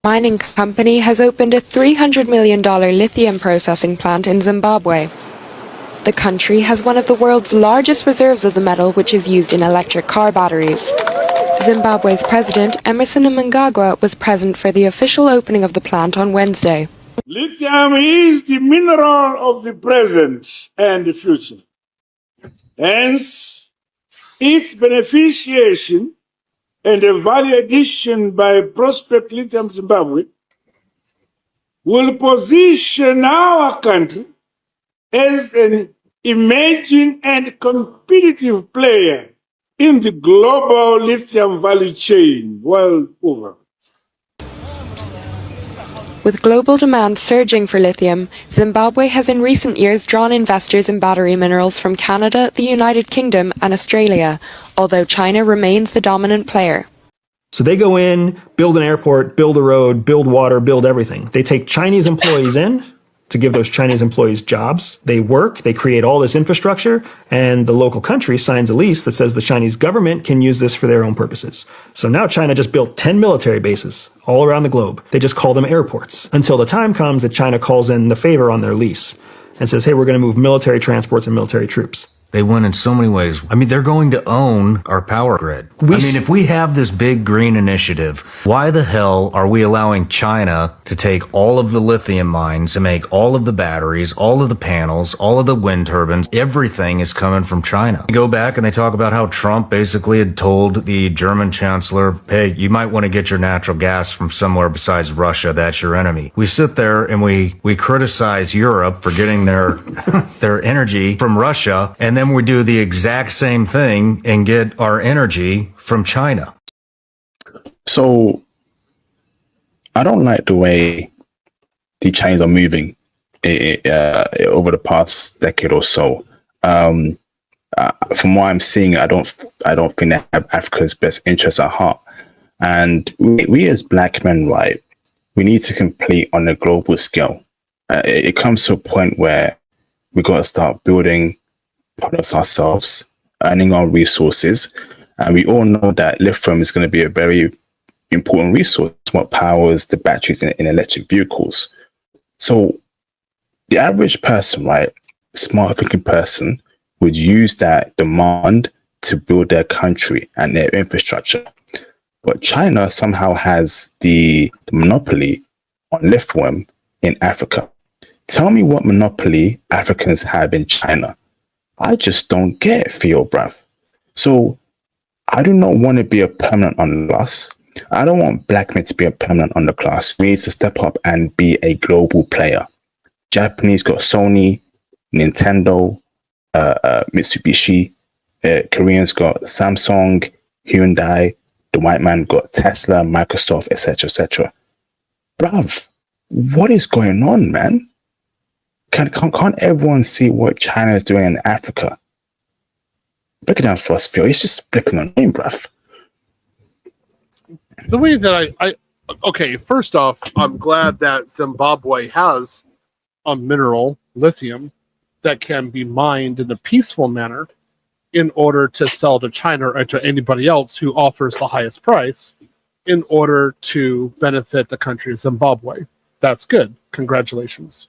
Mining company has opened a $300 million lithium processing plant in Zimbabwe. The country has one of the world's largest reserves of the metal, which is used in electric car batteries. Zimbabwe's president, Emerson Mnangagwa, was present for the official opening of the plant on Wednesday. Lithium is the mineral of the present and the future. Hence, its beneficiation and the value addition by Prospect Lithium Zimbabwe will position our country as an emerging and competitive player in the global lithium value chain world over. With global demand surging for lithium, Zimbabwe has in recent years drawn investors in battery minerals from Canada, the United Kingdom, and Australia, although China remains the dominant player. So they go in, build an airport, build a road, build water, build everything. They take Chinese employees in to give those Chinese employees jobs. They work, they create all this infrastructure, and the local country signs a lease that says the Chinese government can use this for their own purposes. So now China just built 10 military bases all around the globe. They just call them airports until the time comes that China calls in the favor on their lease and says, hey, we're going to move military transports and military troops. They win in so many ways. I mean, they're going to own our power grid. If we have this big green initiative, why the hell are we allowing China to take all of the lithium mines and make all of the batteries, all of the panels, all of the wind turbines? Everything is coming from China. They go back and they talk about how Trump basically had told the German chancellor, hey, you might want to get your natural gas from somewhere besides Russia. That's your enemy. We sit there and we criticize Europe for getting their their energy from Russia, and then we do the exact same thing and get our energy from China. So I don't like the way the Chinese are moving over the past decade or so. From what I'm seeing, I don't think they have Africa's best interests at heart. And we as black men, right, we need to compete on a global scale. It comes to a point where we got to start building products ourselves, earning our resources. And we all know that lithium is going to be a very important resource, what powers the batteries in electric vehicles. So the average person, right, smart thinking person, would use that demand to build their country and their infrastructure. But China somehow has the monopoly on lithium in Africa. Tell me what monopoly Africans have in China. I just don't get it, Theo, bruv. So I do not want to be a permanent underclass. I don't want black men to be a permanent underclass. We need to step up and be a global player. Japanese got Sony, Nintendo, Mitsubishi. Koreans got Samsung, Hyundai. The white man got Tesla, Microsoft, etc., etc. Bruv, what is going on, man? Can't everyone see what China is doing in Africa? Break it down for us, Phil. It's just flipping on name, bruv. The way that okay, first off, I'm glad that Zimbabwe has a mineral, lithium, that can be mined in a peaceful manner in order to sell to China or to anybody else who offers the highest price in order to benefit the country of Zimbabwe. That's good. Congratulations.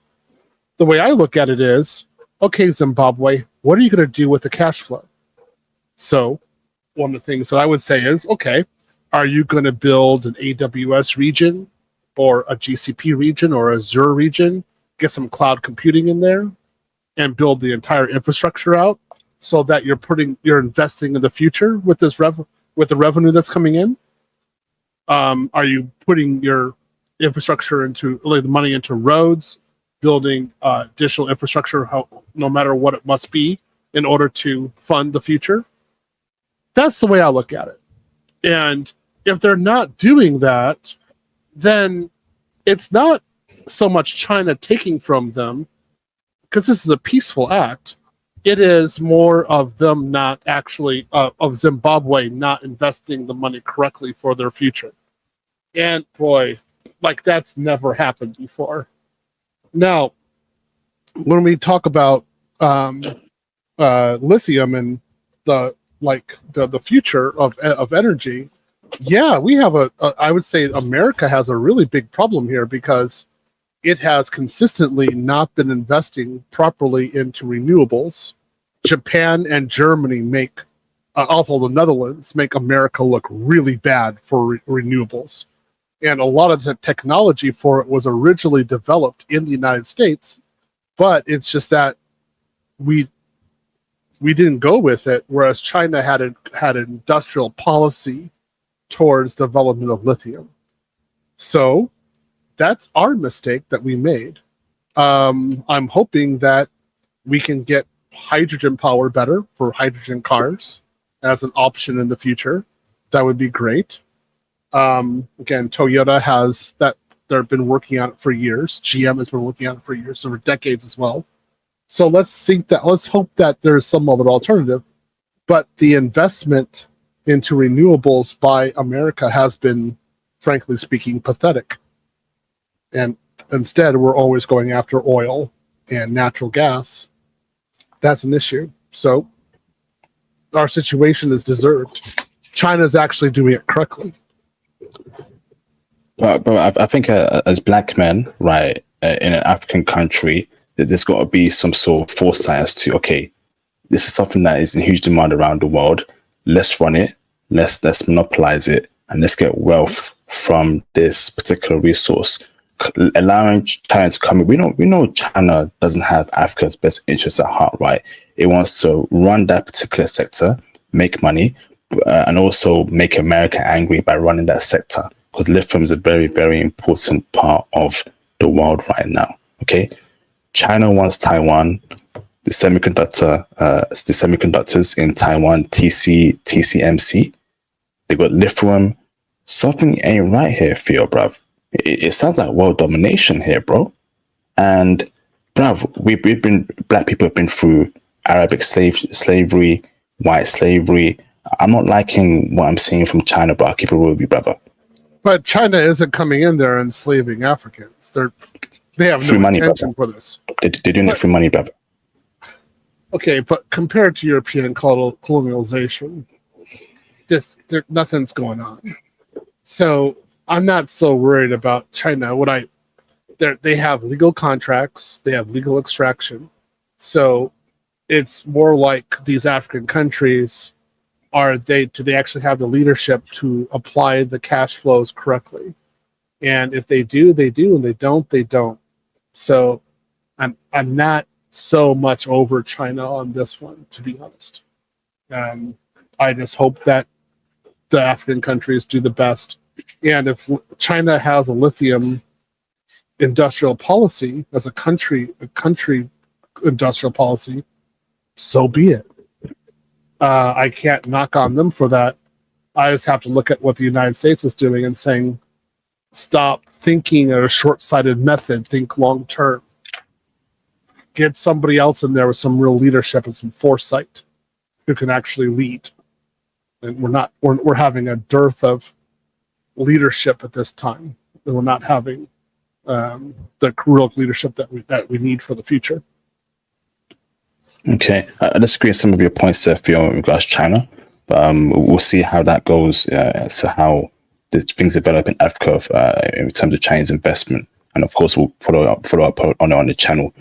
The way I look at it is, okay, Zimbabwe, what are you going to do with the cash flow? So one of the things that I would say is, okay, are you going to build an AWS region or a GCP region or Azure region, get some cloud computing in there and build the entire infrastructure out so that you're investing in the future with this with the revenue that's coming in? Are you putting your infrastructure into the money into roads, building additional infrastructure, no matter what it must be, in order to fund the future? That's the way I look at it. And if they're not doing that, then it's not so much China taking from them, because this is a peaceful act. It is more of them not actually, of Zimbabwe not investing the money correctly for their future. And boy, like that's never happened before. Now, when we talk about lithium and the future of energy, Yeah, we have I would say America has a really big problem here because it has consistently not been investing properly into renewables. Japan and Germany make, also the Netherlands, make America look really bad for renewables. And a lot of the technology for it was originally developed in the United States, but it's just that we didn't go with it, whereas China had an industrial policy towards development of lithium. So that's our mistake that we made. I'm hoping that we can get hydrogen power better for hydrogen cars as an option in the future. That would be great. Again, Toyota has that. They've been working on it for years. GM has been working on it for years, over decades as well. So let's hope that there's some other alternative. But the investment into renewables by America has been, frankly speaking, pathetic. And instead, we're always going after oil and natural gas. That's an issue. So our situation is deserved. China's actually doing it correctly. But I think as black men, right, in an African country, that there's got to be some sort of foresight as to, okay, this is something that is in huge demand around the world. Let's run it. Let's monopolize it, and let's get wealth from this particular resource. Allowing China to come in, we know China doesn't have Africa's best interests at heart, right? It wants to run that particular sector, make money, and also make America angry by running that sector, because lithium is a very, very important part of the world right now. Okay, China wants Taiwan, the semiconductors in Taiwan, TCMC. They got lithium. Something ain't right here, Theo, bruv. It sounds like world domination here, bro. And bruv, black people have been through Arabic slavery, white slavery. I'm not liking what I'm seeing from China, but I'll keep it real with you, brother. But China isn't coming in there enslaving Africans. They have no intention for this. They're doing it for money, brother. Okay, but compared to European colonialization, nothing's going on. So I'm not so worried about China. They have legal contracts, they have legal extraction. So it's more like these African countries, do they actually have the leadership to apply the cash flows correctly? And if they do, they do, and they don't, they don't. So I'm not so much over China on this one, to be honest. I just hope that the African countries do the best. And if China has a lithium industrial policy as a country industrial policy, so be it. I can't knock on them for that. I just have to look at what the United States is doing and saying, stop thinking in a short-sighted method, think long-term. Get somebody else in there with some real leadership and some foresight who can actually lead. And we're having a dearth of leadership at this time. And we're not having the real leadership that we need for the future. Okay, I disagree with some of your points there, Theo, in regards to China. We'll see how that goes, as to how the things develop in Africa in terms of Chinese investment. And of course, we'll follow up on it on the channel.